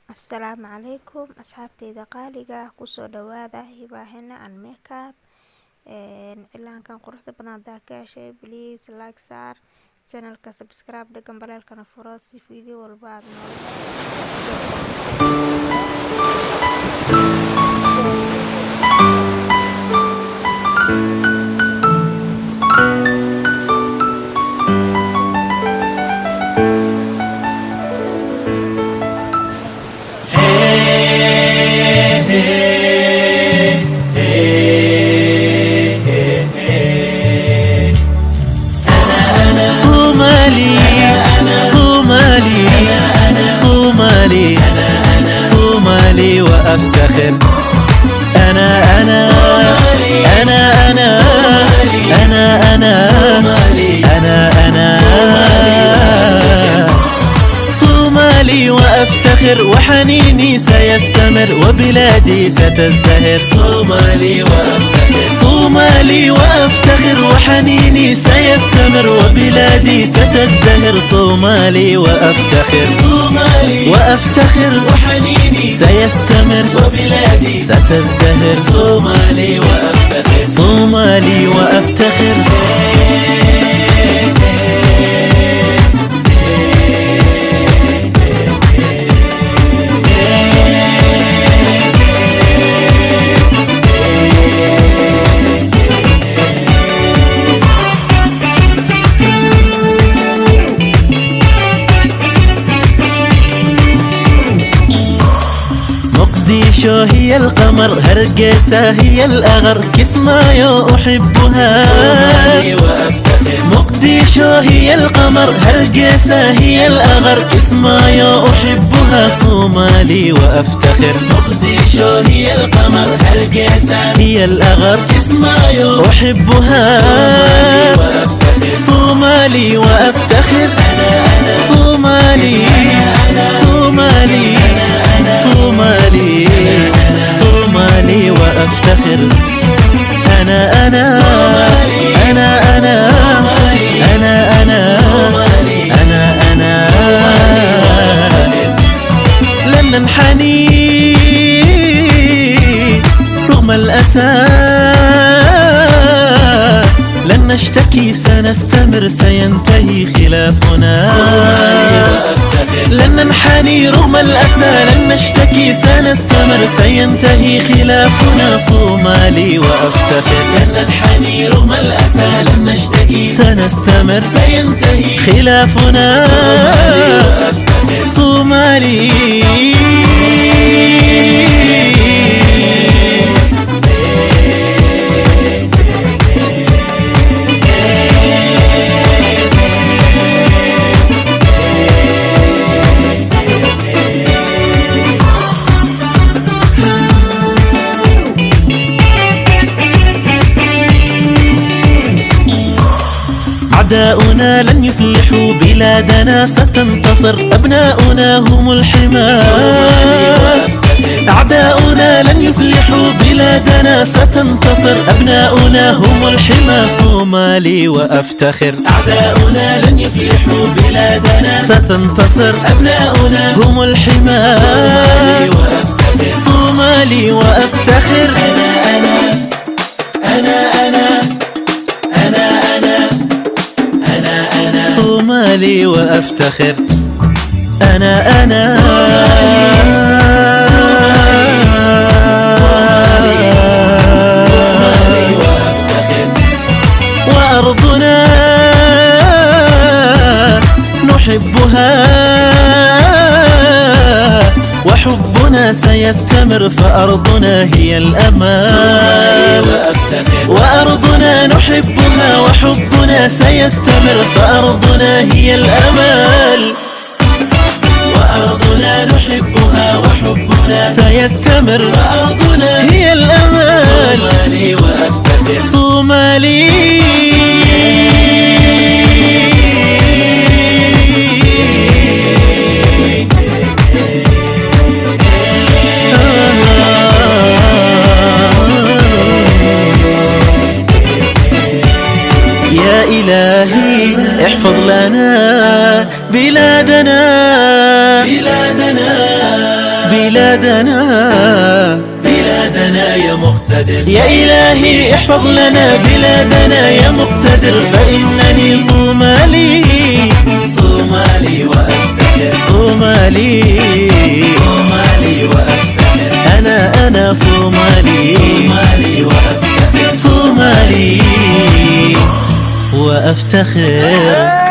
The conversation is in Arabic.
السلام عليكم أصحابتي قالقة كسو دوادا هباهنا عن ميك اب إلا كان قرحت بدنا داكاشي بليز لايك صار channel ka subscribe دقن بلالكنا فراسي فيديو والبعض صومالي وأفتخر أنا أنا أنا أنا أنا أنا صومالي وأفتخر وحنيني سيستمر وبلادي ستزدهر صومالي وأفتخر صومالي وأفتخر وحنيني سيستمر وبلادي ستزدهر صومالي وأفتخر صومالي وأفتخر وحنيني سيستمر وبلادي ستزدهر صومالي وأفتخر صومالي وأفتخر مقديشو هي القمر هرقيسة هي الأغر كسمايو أحبها مقديشو هي القمر هرقيسة هي الأغر كسمايو أحبها صومالي وأفتخر مقديشو هي القمر هرقيسة هي الأغر كسمايو أحبها صومالي وأفتخر صومالي صومالي صومالي صومالي وأفتخر أنا أنا أنا أنا أنا أنا أنا لن ننحني رغم الأسى لن نشتكي سنستمر سينتهي خلافنا لن ننحني رغم الأسى لن نشتكي سنستمر سينتهي خلافنا صومالي وأفتخر لن ننحني رغم الأسى لن نشتكي سنستمر سينتهي خلافنا صومالي أعداؤنا لن يفلحوا بلادنا ستنتصر أبناؤنا هم الحمى أعداؤنا لن يفلحوا بلادنا ستنتصر أبناؤنا هم الحمى صومالي وأفتخر أعداؤنا لن يفلحوا بلادنا ستنتصر أبناؤنا هم الحمى صومالي وأفتخر أنا صومالي وأفتخر أنا أنا وأرضنا نحبها وحبنا سيستمر فأرضنا هي الأمان وأرضنا نحبها وحبنا سيستمر فأرضنا هي الأمل وأرضنا نحبها وحبنا سيستمر فأرضنا هي الأمل صومالي وأفتخر صومالي يا إلهي احفظ لنا بلادنا بلادنا يا مقتدر. يا إلهي احفظ لنا بلادنا يا مقتدر، فإنني صومالي وأفتخر، صومالي وأفتخر، أنا صومالي وأفتخر، صومالي وأفتخر.